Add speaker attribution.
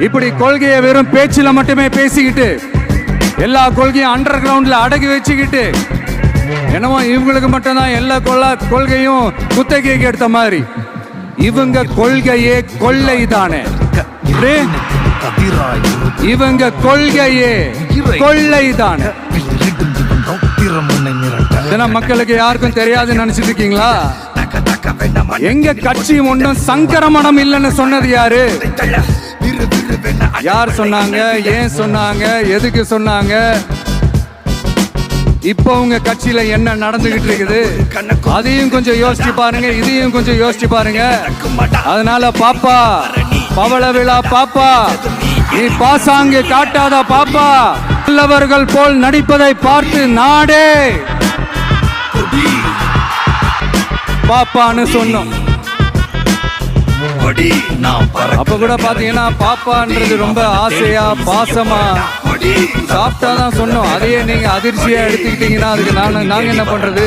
Speaker 1: இப்படி கொள்கையை வெறும் பேச்சில மட்டுமே பேசிக்கிட்டு எல்லா கொள்கையும் அண்டர் கிரவுண்ட்ல அடக்கி வச்சுக்கிட்டு என்னமோ இவங்களுக்கு மட்டும்தான் எல்லா கொள்கையும் குத்தகைக்கு எடுத்த மாதிரி. இவங்க கொள்கையே கொள்ளை தானே, இவங்க கொள்கையே கொள்ளை தானே. மக்களுக்கு யாருக்கும் தெரியாதுன்னு நினைச்சிட்டு இருக்கீங்களா? எங்க கட்சி ஒன்றும் சங்கரமணம் இல்லைன்னு சொன்னது யாரு? யார் சொன்னாங்க? ஏன் சொன்னாங்க? எதுக்கு சொன்னாங்க? இப்போ உங்க கட்சியில என்ன நடந்துகிட்டு இருக்குது அதையும் கொஞ்சம் யோசிச்சு பாருங்க, இதையும் கொஞ்சம் யோசிச்சு பாருங்க. அதனால பாப்பா, பவள விழா பாப்பா, நீ பாசாங்கு காட்டாத பாப்பா. நல்லவர்கள் போல் நடிப்பதை பார்த்து நாடே பாப்பான்னு சொன்னோம். அப்ப கூட பாத்தீங்கன்னா பாப்பான்றது ரொம்ப ஆசையா பாசமா சாப்பிட்டாதான் சொன்னோம். அதையே நீங்க அதிர்ச்சியா எடுத்துக்கிட்டீங்கன்னா அதுக்கு நாங்க என்ன பண்றது?